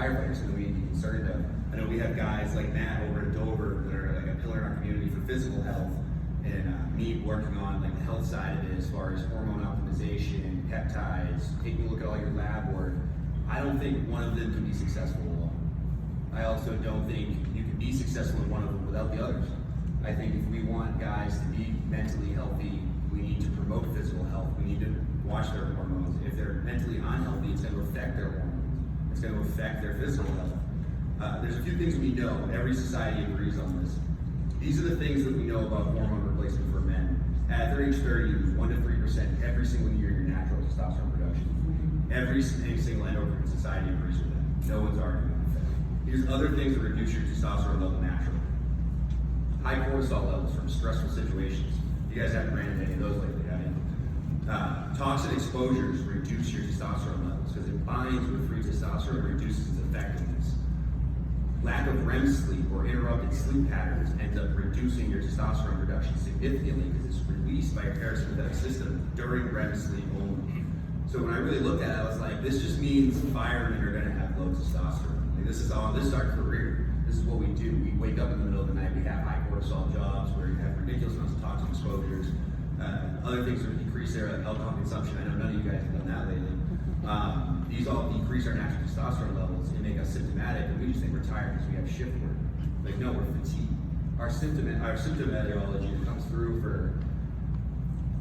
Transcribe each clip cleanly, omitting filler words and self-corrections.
firefighters, and we started to, I know we have guys like Matt over in Dover that are like a pillar in our community for physical health, and me working on like the health side of it as far as hormone optimization, peptides, taking a look at all your lab work. I don't think one of them can be successful alone. I also don't think you can be successful in one of them without the others. I think if we want guys to be mentally healthy, we need to promote physical health. We need to watch their hormones. If they're mentally unhealthy, it's going to affect their hormones. It's going to affect their physical health. There's a few things we know. Every society agrees on this. These are the things that we know about hormone replacement for men. At their age 30, you lose 1 to 3% every single year in your natural testosterone production. Every single endocrine society agrees with that. No one's arguing with that. Here's other things that reduce your testosterone level naturally. High cortisol levels from stressful situations. You guys haven't ran into any of those lately, have you? Toxin exposures reduce your testosterone levels because it binds with free testosterone and reduces its effectiveness. Lack of REM sleep or interrupted sleep patterns ends up reducing your testosterone production significantly because it's released by your parasympathetic system during REM sleep only. So when I really looked at it, I was like, this just means firemen are going to have low testosterone. Like, this is our career. This is what we do. We wake up in the middle of the night, we have high cortisol jobs where you have ridiculous amounts of toxic exposures. Other things that decrease their alcohol consumption. I know none of you guys have done that lately. These all decrease our natural testosterone levels and make us symptomatic, and we just think we're tired because we have shift work. Like, no, we're fatigued. Our symptomatology that comes through for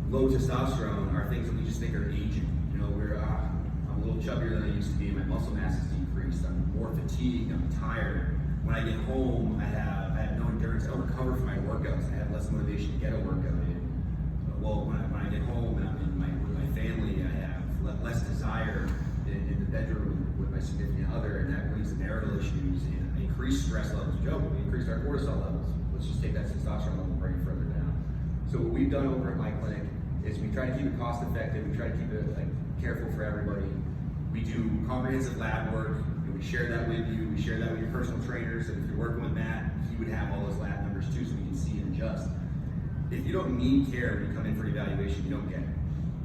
low testosterone are things that we just think are aging. You know, I'm a little chubbier than I used to be, my muscle mass has decreased, I'm more fatigued, I'm tired. When I get home, I have no endurance, I don't recover from my workouts, I have less motivation to get a workout in. Well, when I get home and I'm with my family, I have less desire in the bedroom with my significant other, and that leads to marital issues and increased stress levels. Joe, we increased our cortisol levels. Let's just take that testosterone level and bring it further down. So what we've done over at my clinic is we try to keep it cost effective, we try to keep it careful for everybody. We do comprehensive lab work, and we share that with you, we share that with your personal trainers, and if you're working with Matt, he would have all those lab numbers too, so we can see and adjust. If you don't need care when you come in for evaluation, you don't get it.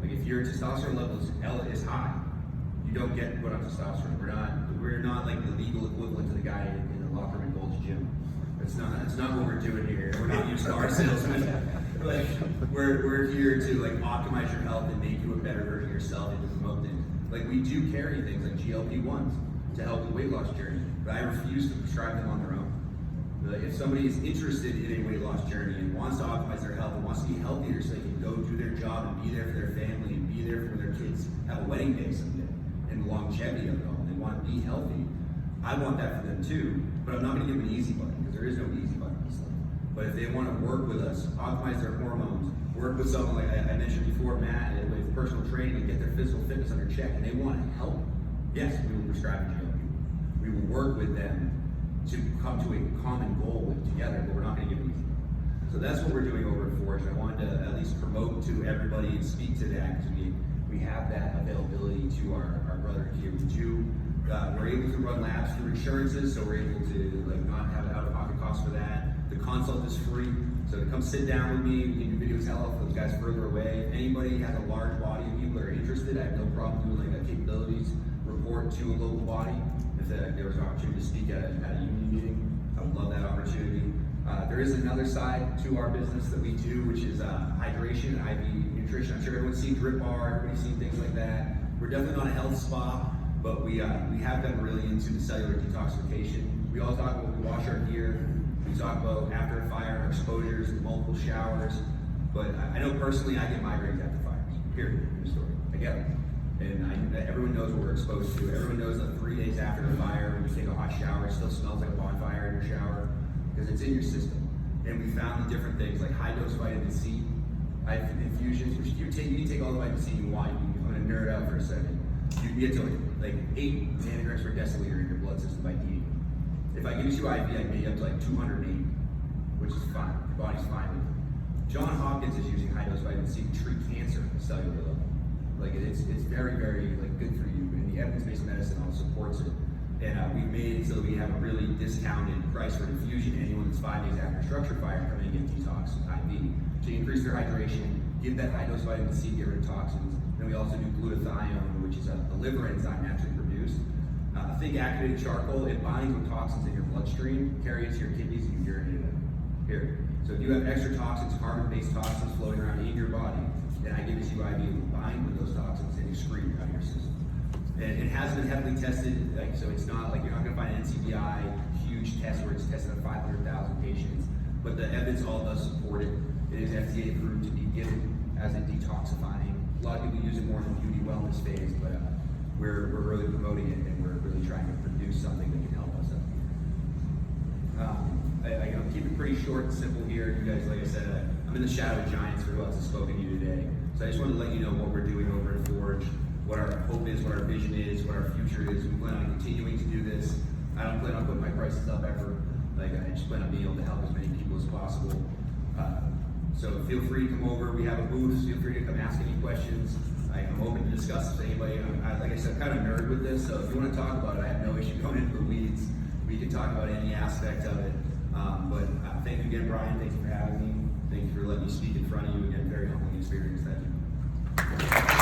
Like, if your testosterone level is high, you don't get put on testosterone. We're not like the legal equivalent to the guy in the locker room in Gold's Gym. That's not what we're doing here. We're not used car salesmen. Like, we're here to like optimize your health and make you a better version of yourself and to promote things. Like, we do carry things like GLP-1s to help the weight loss journey, but I refuse to prescribe them on their own. If somebody is interested in a weight loss journey and wants to optimize their health and wants to be healthier so they can go do their job and be there for their family and be there for their kids have a wedding day someday and the longevity of it all, they want to be healthy, I want that for them too, but I'm not going to give them an easy button because there is no easy button in this life. But if they want to work with us, optimize their hormones, work with someone like I mentioned before, Matt, with personal training and get their physical fitness under check, and they want to help, yes, we will prescribe a GLP. We will work with them to come to a common goal together, but we're not going to give it easy. So that's what we're doing over at Forge. I wanted to at least promote to everybody and speak to that because we have that availability to our brother here. We're able to run labs through insurances, so we're able to not have out-of-pocket costs for that. The consult is free, so to come sit down with me, we can do video telehealth for those guys further away. If anybody has a large body of people that are interested, I have no problem doing a capabilities report to a local body. If there was an opportunity to speak at a union meeting, I would love that opportunity. There is another side to our business that we do, which is hydration, IV nutrition. I'm sure everyone's seen Drip Bar, everybody's seen things like that. We're definitely not a health spa, but we have gotten really into the cellular detoxification. We all talk about we wash our gear, we talk about after a fire, our exposures, the multiple showers. But I know personally I get migraines after fires, period, in the story. I get them. And everyone knows what we're exposed to. Everyone knows that 3 days after the fire, when you take a hot shower, it still smells like a bonfire in your shower because it's in your system. And we found the different things like high dose vitamin C, infusions, which you need to take all the vitamin C you want. I'm going to nerd out for a second. You can get to like 8 nanograms per deciliter in your blood system by eating. If I give you IV, I can get you up to like 280, which is fine. Your body's fine with it. John Hopkins is using high dose vitamin C to treat cancer at the cellular level. Like it's very, very good for you, and the evidence-based medicine all supports it. And we've made it so that we have a really discounted price for infusion. Anyone that's 5 days after a structure fire come in and get detox IV. So you increase their hydration, give that high dose vitamin C, get rid of toxins. Then we also do glutathione, which is a liver enzyme naturally produced. think activated charcoal, it binds with toxins in your bloodstream, carry it to your kidneys, and you urinate it here. So if you have extra toxins, carbon-based toxins floating around in your body, then I give this to you IV, it will bind with those toxins and excrete out of your system. And it has been heavily tested, like, so it's not like you're not going to find an NCBI huge test where it's tested on 500,000 patients, but the evidence all does support it. It is FDA approved to be given as a detoxifying. A lot of people use it more in the beauty wellness phase, but we're really promoting it, and we're really trying to produce something that can help us up here. I'll keep it pretty short and simple here. You guys, like I said, I'm in the shadow of giants for who else has spoken to you today. So I just wanted to let you know what we're doing over at Forge, what our hope is, what our vision is, what our future is. We plan on continuing to do this. I don't plan on putting my prices up ever. Like, I just plan on being able to help as many people as possible. So feel free to come over. We have a booth. Feel free to come ask any questions. I'm open to discuss with anybody. Like I said, I'm kind of a nerd with this, so if you want to talk about it, I have no issue going into the weeds. We can talk about any aspect of it. But thank you again, Brian. Thank you for having me. Thank you for letting me speak in front of you. Again, very humbling experience. Thank you.